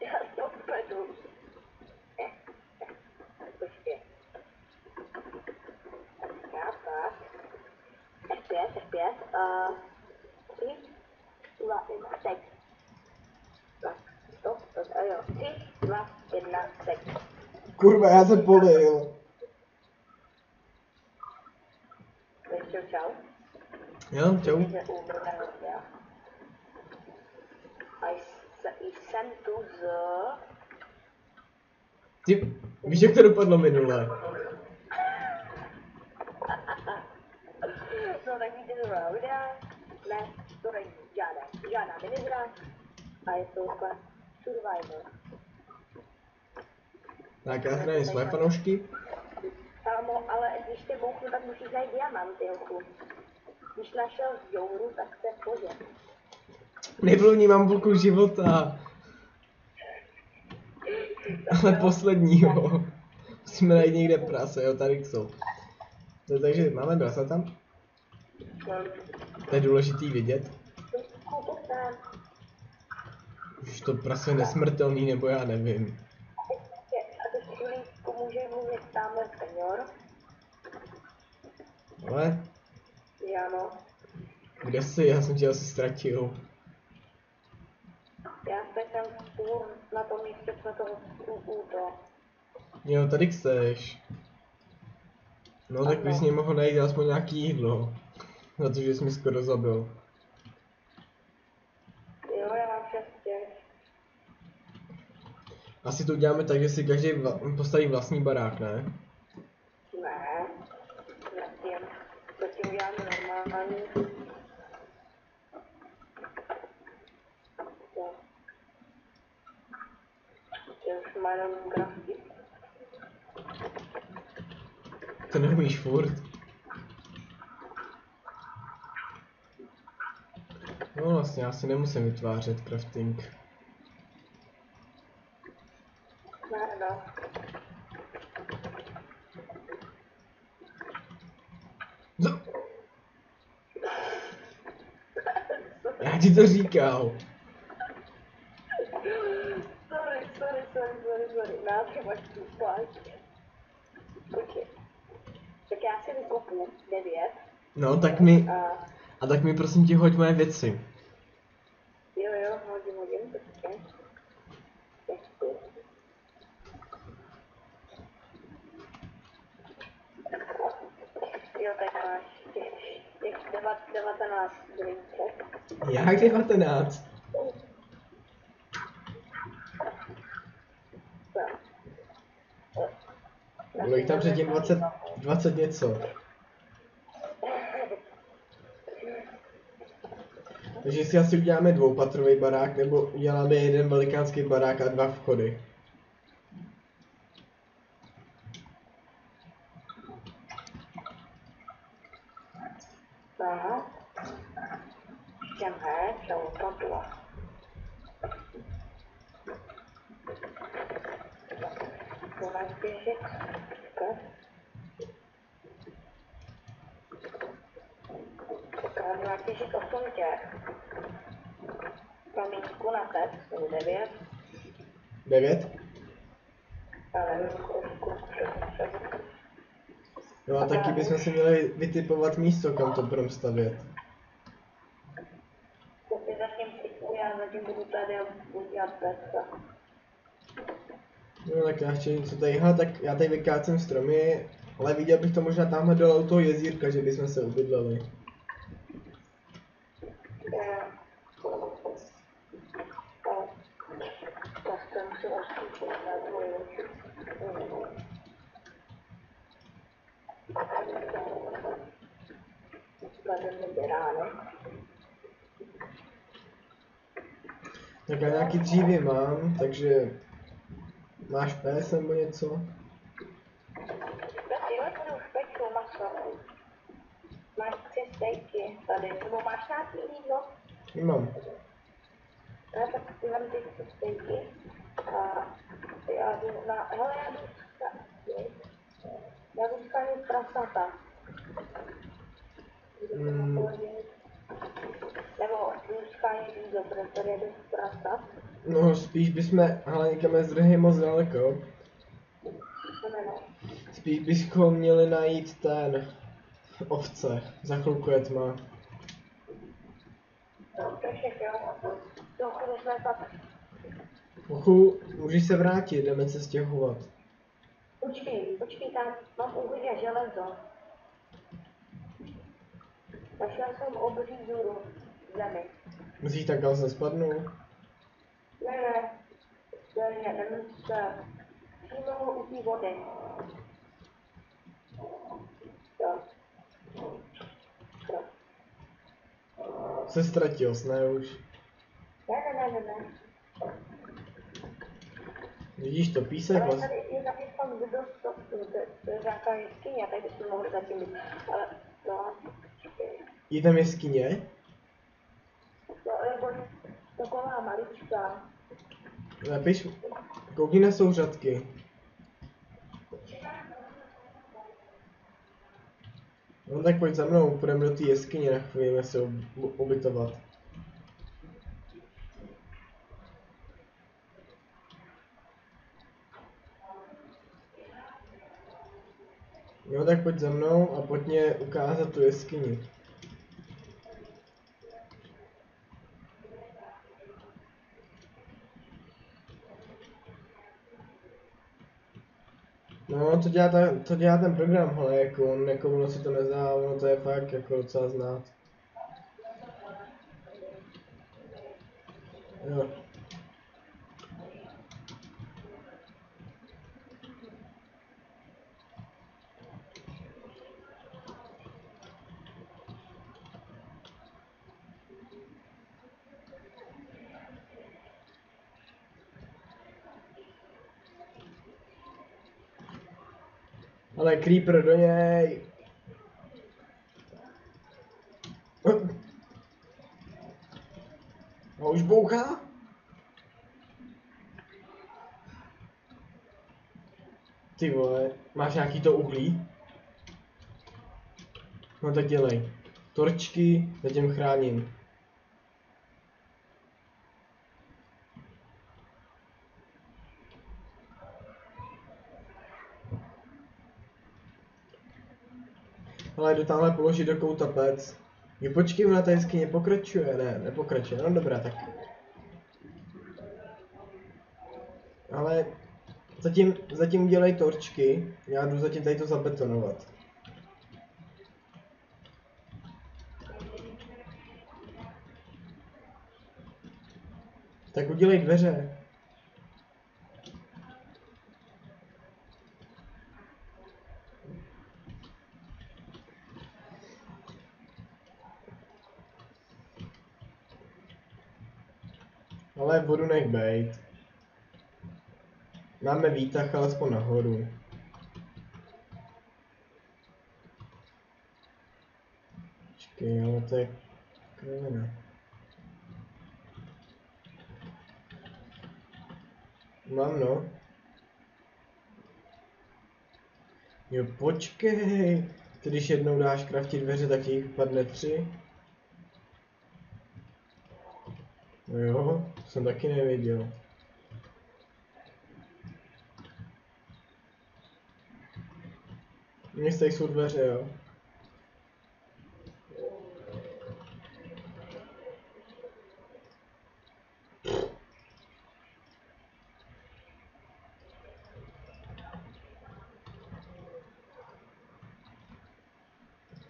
Já to pedu. Počkej. Já tak. F5. 3, 2, 1, teď. Tak, stop, jo. 3, 2, 1, teď. Kurva, já se polil. Čau. Jo, čau. A jsem tu z... Ty, víš, jak to dopadlo minule? No tak víte zrovna videa, ne, to není žádná minihra a je to úplně survival. Tak já zdravím své fanoušky. Kámo, ale když tě bouchnu, tak musíš najít diamanty, joku. Když našel jouru, tak se pože. Nevlivní, půlku života. Ale posledního. Musíme najít někde prase, jo, tady jsou. Takže máme prasata. To je důležitý vidět. Už to prase je nesmrtelný, nebo já nevím. A teď chvílíčku může mluvit tamhle senior. Ale, Ano. kde jsi? Já jsem tě asi ztratil. Já jsem půl na tom místě, co to to. Jo, tady chceš. No tak bys mě mohl najít aspoň nějaký jídlo. Za to, že jsi mi skoro zabil. Jo, já mám štěstí. Asi to uděláme tak, že si každý postaví vlastní barák, ne? Ne, zatím. Zatím uděláme normální. Jo. Já už má jenom grafky. To neumíš furt. No vlastně, já si nemusím vytvářet crafting. Ne, no. Co? Já ti to říkal. Sorry. Nás máš tu spát. Okay. Tak já si vykopu 9. No, tak mi... A tak mi prosím tě hoď moje věci. Jo, hodím, počkej. Jo, tak máš těch 19 drinček. Jak 19? Bylo jich tam předtím 20 něco. Takže si asi uděláme dvoupatrový barák, nebo uděláme jeden velikánský barák a 2 vchody. Aha. Jdeme, čau, padla. To máš běžet. Tak, máš běžet 8 těch. Kamínku na pet, jsou 9. 9? Ale No a taky bychom si měli vytipovat místo, kam to budeme stavět. já zatím budu tady a budu dělat petka. No tak já ještě něco tady, tak já tady vykácím stromy, ale viděl bych to možná tamhle dole u toho jezírka, že bychom se ubydleli. Tak to musím osvítit na tvoji oči. Tady bude ráno. Tak já nějaký dříví mám, takže máš pes nebo něco? Tak jo, tady už peču maso. Máš 3 stejky tady, nebo máš nějaký jídlo? Nemám. Ne, tak ty mám ty 3 stejky. A já jdu na, hele, já jdu skanit prasata. Nebo jdu skanit jídlo, protože tady jdu prasat. No spíš bychom, ale někam je zdrhy moc daleko. No. Spíš bychom měli najít ten ovce, za chvilku je tma. Trošek, jo. Trochu jsme pak. Mochu, můžeš se vrátit, jdeme se stěhovat. Počkej, tam mám uhlí a železo. Našel jsem obří díru v zemi. Musíš tak se spadnout? Ne, jdeme se přímo u té vody. Jo. Jo. Se ztratil, ne už. Ne. Vidíš to, písek Ale vlastně. tady je například dost to je nějaká jeskyně, tady bychom mohli zatím být. Ale no, Je tam jeskyně? nebo taková maličká. Napiš, koukni na souřadky. No tak pojď za mnou, půjdeme do té jeskyně na chvíli se ubytovat. Jo, tak pojď za mnou a pojď mě ukázat tu jeskyni. No, to dělá ten program, ale jako on někomu si to nezdá, ono to je fakt jako docela znát. Jo. Ale creeper do něj! A už bouchá? Ty vole, máš nějaký to uhlí? No tak dělej. Torčky, zatím chráním. Ale jdu tamhle položit do kouta pec. Jo, počkej, ona ta jeskyně pokračuje, ne, nepokračuje, no dobrá, tak. Ale zatím udělej torčky, já jdu zatím tady to zabetonovat. Tak udělej dveře. Ale vodu nech bejt. Máme výtah alespoň nahoru. Počkej, ale to je kravina. Mám no. Jo, počkej. Ty když jednou dáš kraftit dveře, tak jich padne 3. No jo, to jsem taky nevěděl. Mně tady jsou dveře, jo.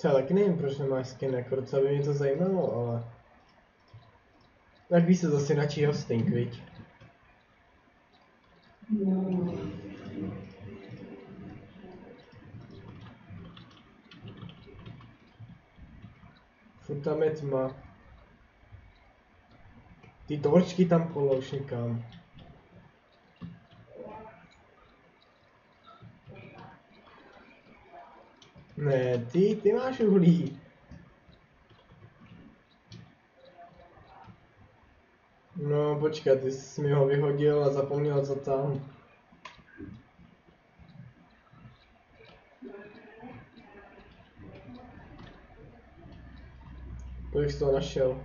Já taky nevím, proč nemáš skin, jako docela by mě to zajímalo, ale... Tak víš se zase na čího stink, viď? Furt tam je tma. Ty torčky tam polož někam. Ne, ty máš uhlí. No počkat, ty jsi mi ho vyhodil a zapomněl, co tam. Kolik jsi to našel?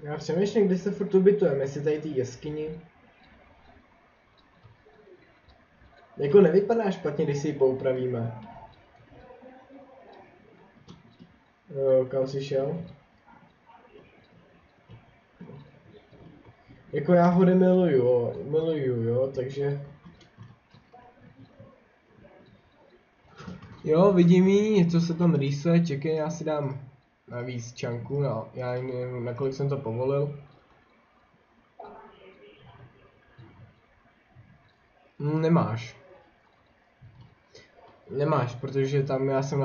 Já přemýšlím, kdy se furt ubytujeme, jestli tady ty jeskyni. Jako nevypadá špatně, když si ji poupravíme. Kam jsi šel? Jako já ho miluju, jo, takže... Jo, vidím jí, něco se tam rýsuje, čekej, já si dám navíc čanku, no, já nevím, nakolik jsem to povolil. Nemáš. Nemáš, protože tam já jsem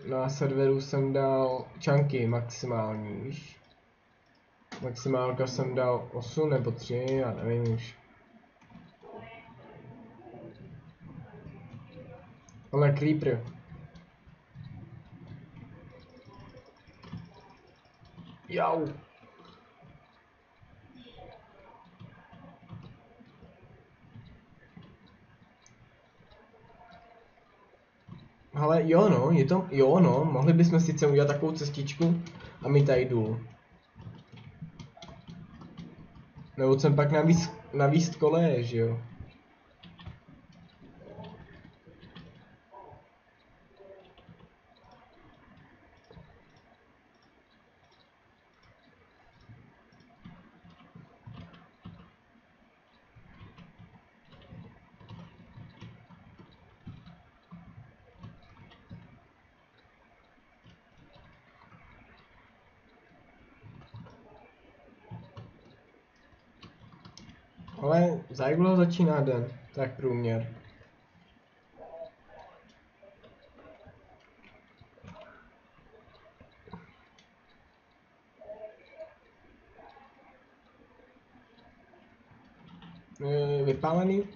na serveru jsem dal čanky maximální, víš? Maximálka jsem dal 8 nebo 3, já nevím už. Ale creeper. Jau. Ale jo no, je to, jo no, mohli bychom sice udělat takovou cestičku a mít tady důl. Nebo jsem pak navíc koleje, že jo? Ale za jak dlouho začíná den? Tak průměr. Vypálený?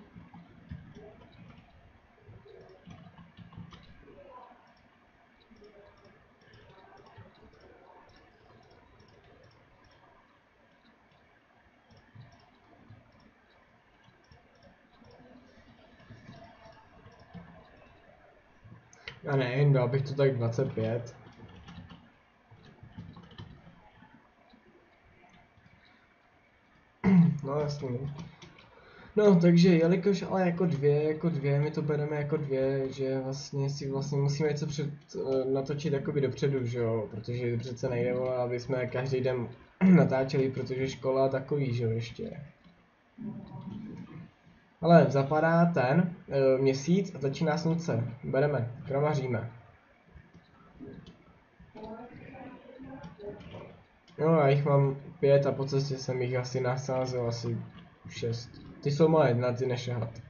Já nevím, dal bych to tak 25. No jasný. No, takže jelikož ale jako dvě, my to bereme jako dvě, že vlastně si musíme něco natočit jakoby dopředu, že jo, protože přece nejde, vole, aby jsme každý den natáčeli, protože škola takový, že jo, ještě. Ale zapadá ten měsíc a začíná slunce, bereme, kramaříme. Jo, já jich mám 5 a po cestě jsem jich asi nasázel asi 6. Ty jsou malé, na ty nešahat.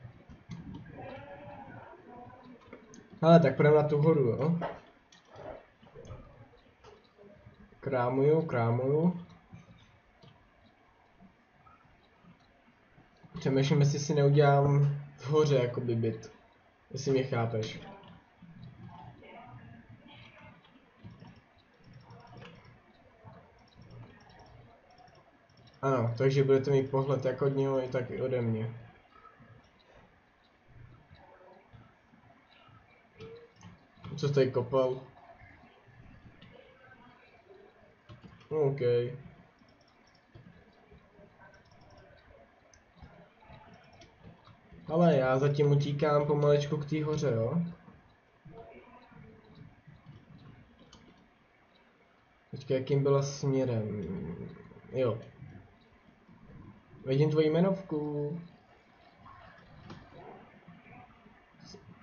Ale tak půjdeme na tu horu, jo? Krámuju. Přemýšlím, jestli si neudělám v hoře jakoby byt. Jestli mě chápeš. Ano, takže budete mít pohled jak od něho, i tak i ode mě. Co jsi tady kopal? OK. Ale já zatím utíkám pomalečku k té hoře, jo? Teďka jakým byla směrem? Jo. Vidím tvoji jmenovku.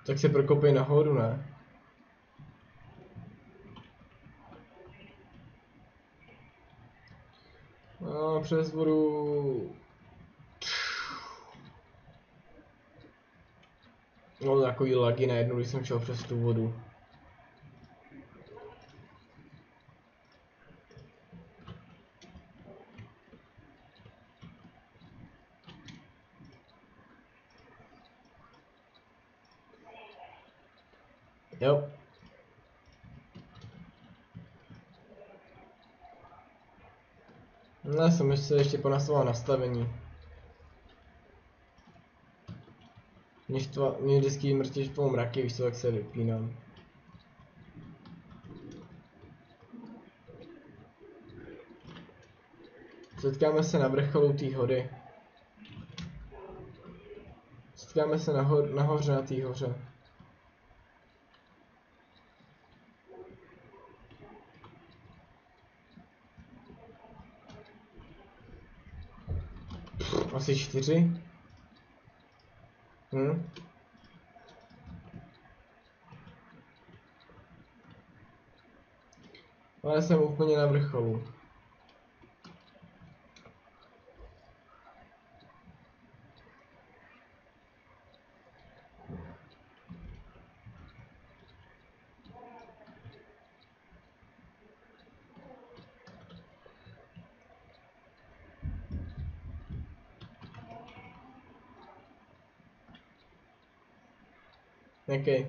Tak se prokopej nahoru, ne? No, přes vodu. No, takový lagy najednou, když jsem šel přes tu vodu. Jo. No, jsem ještě ponastoval nastavení. Mě vždycky mrtí štvou mraky, víš co, tak se vypínám. Setkáme se na vrcholu té hory. Setkáme se nahoře na té hoře. Asi 4. Ale jsem úplně na vrcholu. Jaký?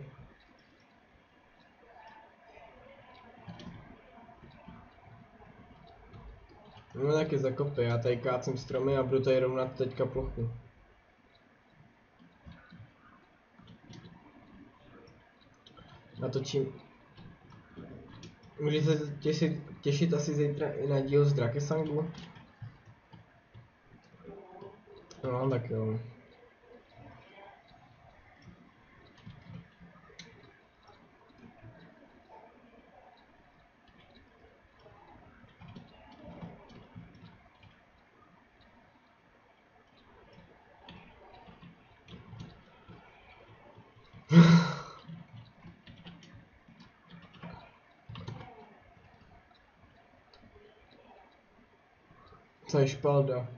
No taky zakopy, já tady kácím stromy a budu tady rovnat teďka plochu. Natočím. Můžete se těšit asi zítra i na díl z Drakesangu? No tak jo. Co je špalda?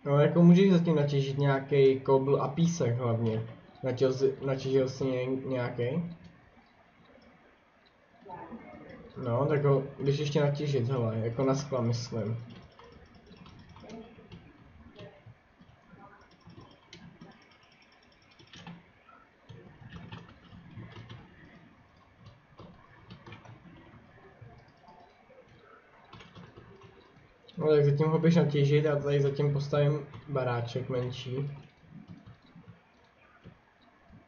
No jako můžeš zatím natěžit nějaký kobl a písek hlavně. Natěžil jsi nějaký? No, tak ho běž ještě natěžit, hele, jako na skla myslím. No tak zatím ho běž natěžit a tady zatím postavím baráček menší.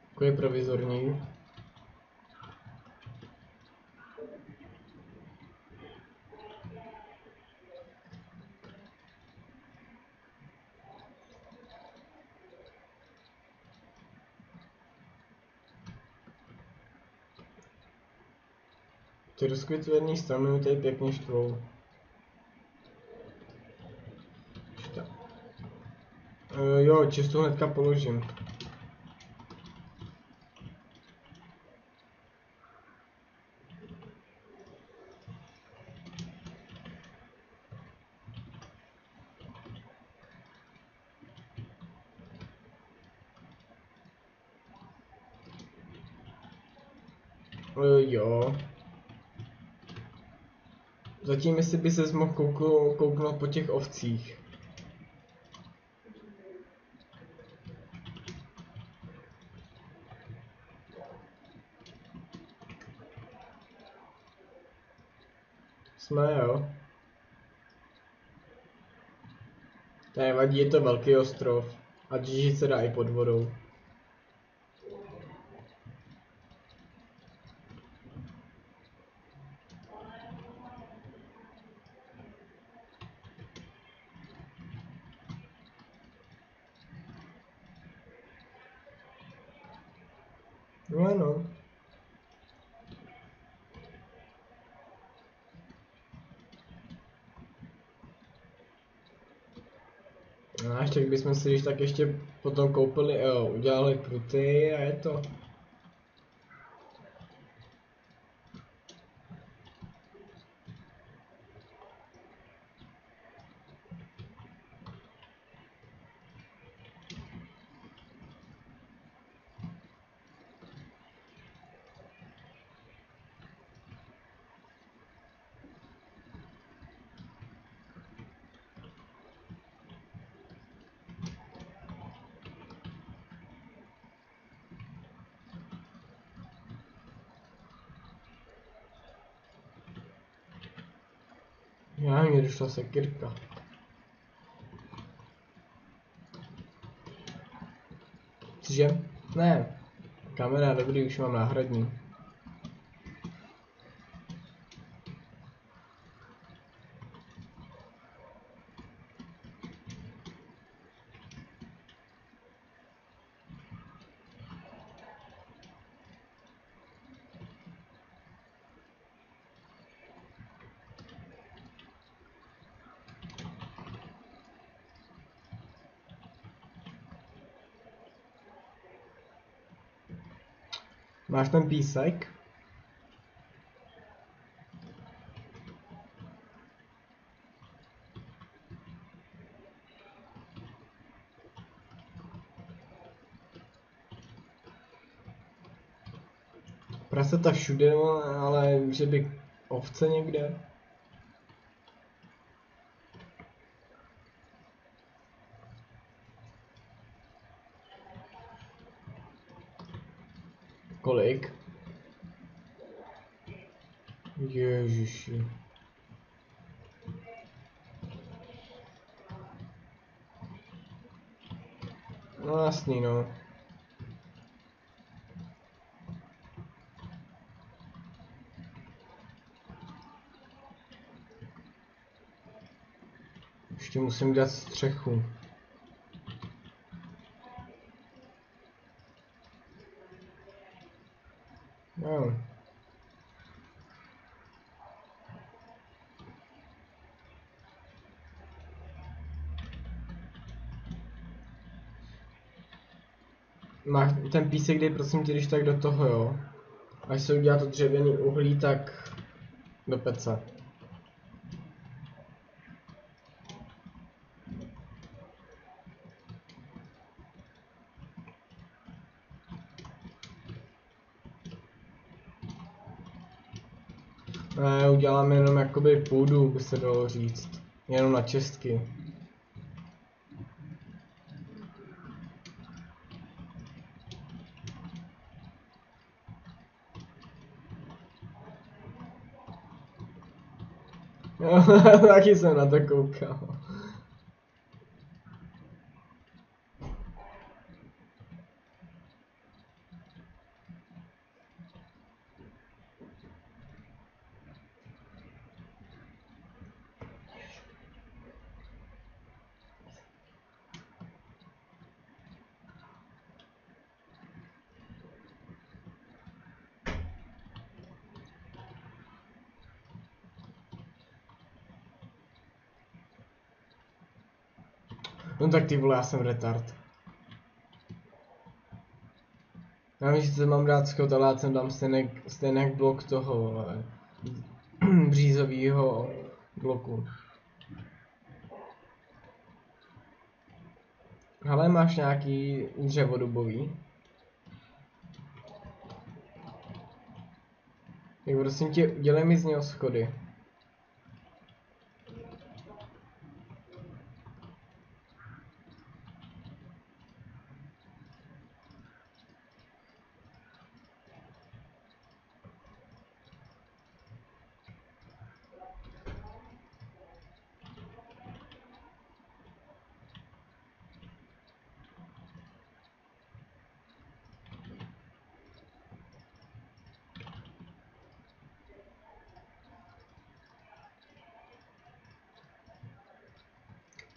Takový provizorní. Ty rozkvětvený stromy mi tady pěkně štvou. Jo, čistu hnedka položím. Jo. Zatím jestli by se mohl kouknout po těch ovcích. Jsme jo. To nevadí, je to velký ostrov. A těžit se dá i pod vodou. No ano. No až tak bychom si když tak ještě potom koupili, jo, udělali pruty a je to. Já mě došla sekyrka. Cože? Ne. Kamera, dobrý, už mám náhradní. Máš ten písek? Prasata všude, ale že by ovce někde? Kolik? Ježiši. No jasný, no. Ještě musím dát střechu. No. Máš ten písek, dej prosím tě, když tak do toho, jo. Až se udělá to dřevěný uhlí, tak do pece. Ne, uděláme jenom jakoby půdu, by se dalo říct. Jenom na čestky. Jo, taky jsem na to koukal. No tak ty vole, já jsem retard. Já vím, že se mám dát schod, ale já jsem tam stejný blok toho, ale břízovýho bloku. Ale máš nějaký dřevo dubový? Tak prosím tě, udělej mi z něho schody.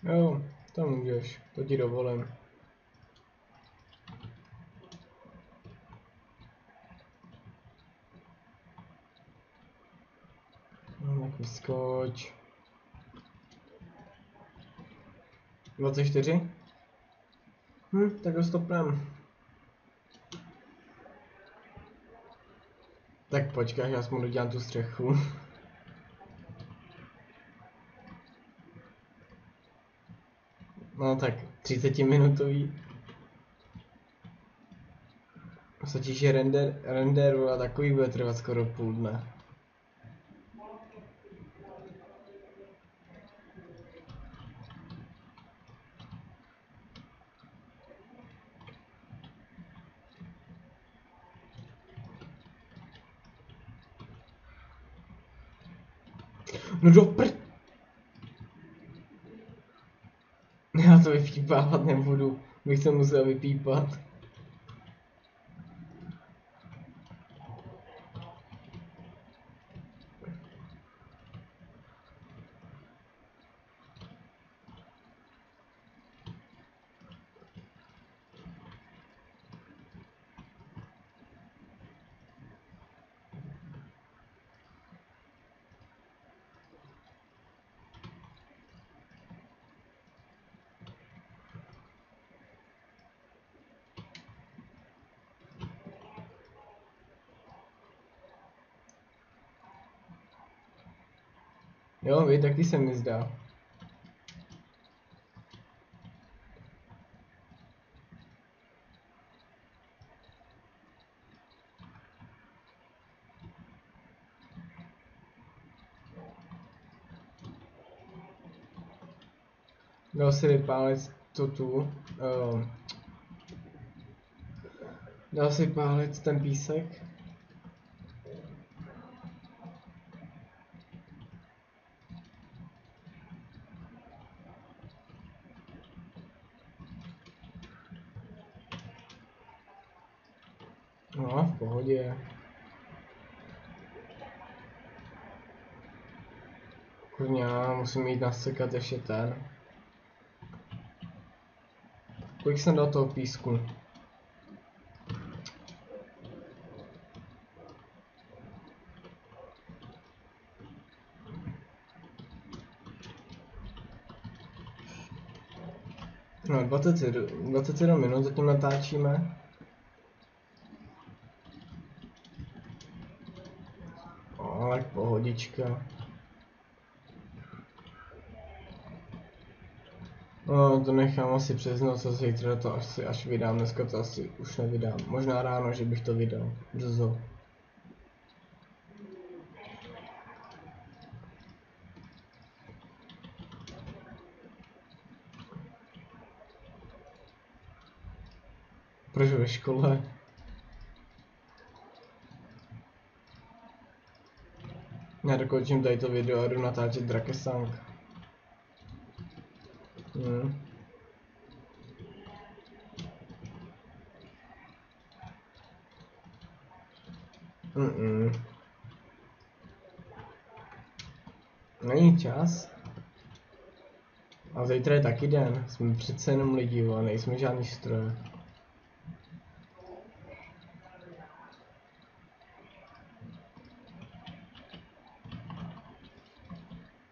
Jo, to můžeš, to ti dovolím. No, tak vyskoč. 24? Tak ho stopnem. Tak počkej, já aspoň dodělám tu střechu. No tak 30-minutový. Stačí, že renderu a takový bude trvat skoro půl dne. No do pr... to vypípávat nebudu, bych to musel vypípat. Jo, vy, taky se mi zdá. Dal si vypálit to tu. Dal si pálit ten písek. No, v pohodě. Kurňa, musím jít nasekat ještě ten. Kolik jsem dal toho písku? No, 27 minut zatím natáčíme. Ale pohodička. No, to nechám asi přes noc a zítra to asi až vydám, dneska to asi už nevydám. Možná ráno, že bych to vydal. Brzo. Proč ve škole? Já dokončím tady to video a jdu natáčet Drakesang. Není čas. A zítra je taky den. Jsme přece jenom lidi, ale nejsme žádný stroj.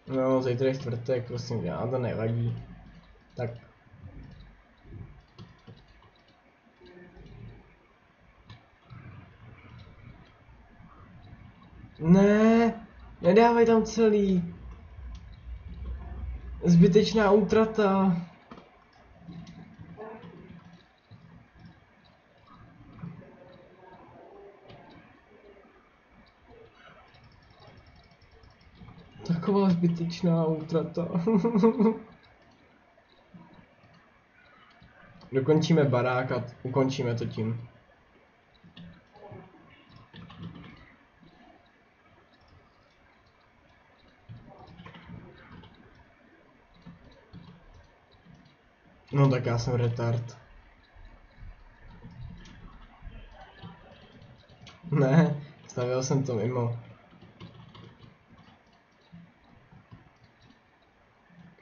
No, zítra je čtvrtek, prosím tě, ale to nevadí. Tak. Ne, nedávej tam celý. Zbytečná útrata. Taková zbytečná útrata. Dokončíme barák a ukončíme to tím. No tak já jsem retard. Ne, stavil jsem to mimo.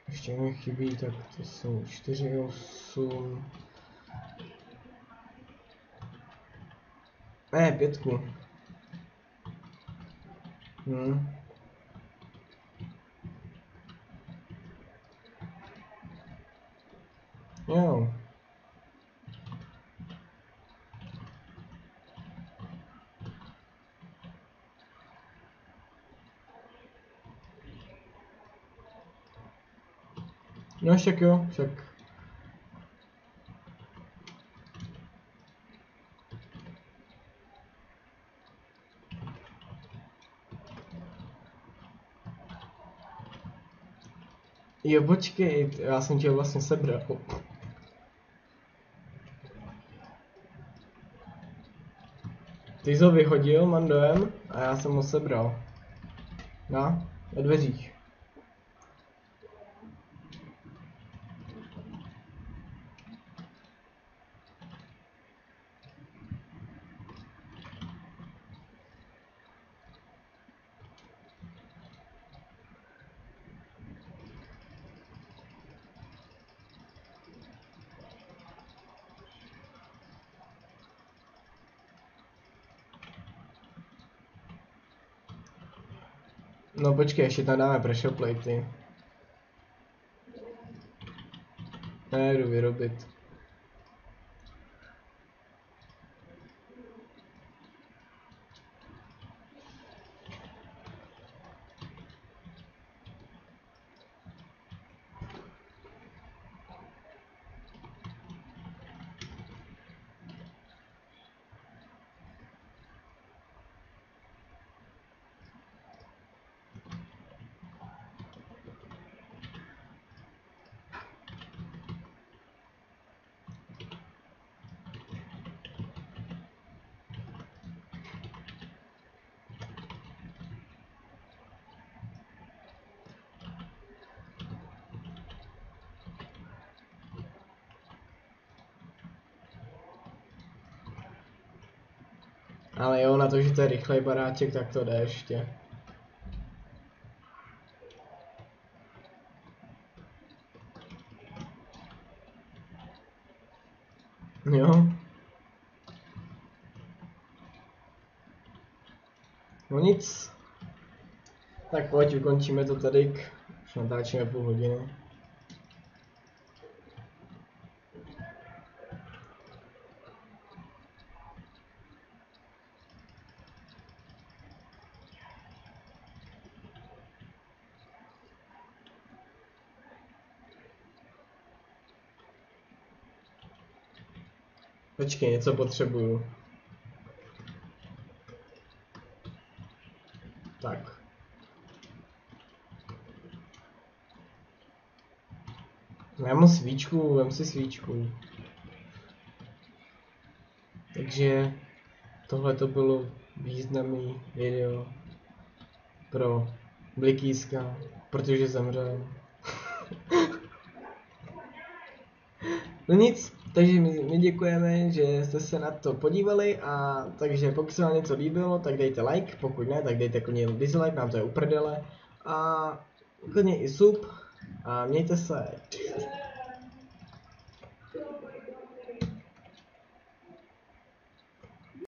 Ještě mi chybí, tak to jsou 4, 8. Ne, 5. Jo. No však jo, však. Jo, počkej, já jsem tě vlastně sebral. Ty jsi ho vyhodil, mám dojem, a já jsem ho sebral. No, ve dveřích. No počkej, ještě tam dáme pressure platey. Ne, jdu vyrobit. Ale jo, na to, že to je rychlej baráček, tak to jde ještě. Jo. No nic. Tak pojď, ukončíme to tady. Už natáčíme půl hodiny. Počkej, něco potřebuju. Tak. Já mám svíčku, vem si svíčku. Takže tohle to bylo významný video pro Blikýska, protože zemřel. No nic, takže my děkujeme, že jste se na to podívali a takže pokud se vám něco líbilo, tak dejte like, pokud ne, tak dejte klidně dislike, nám to je uprdele a klidně i sub a mějte se.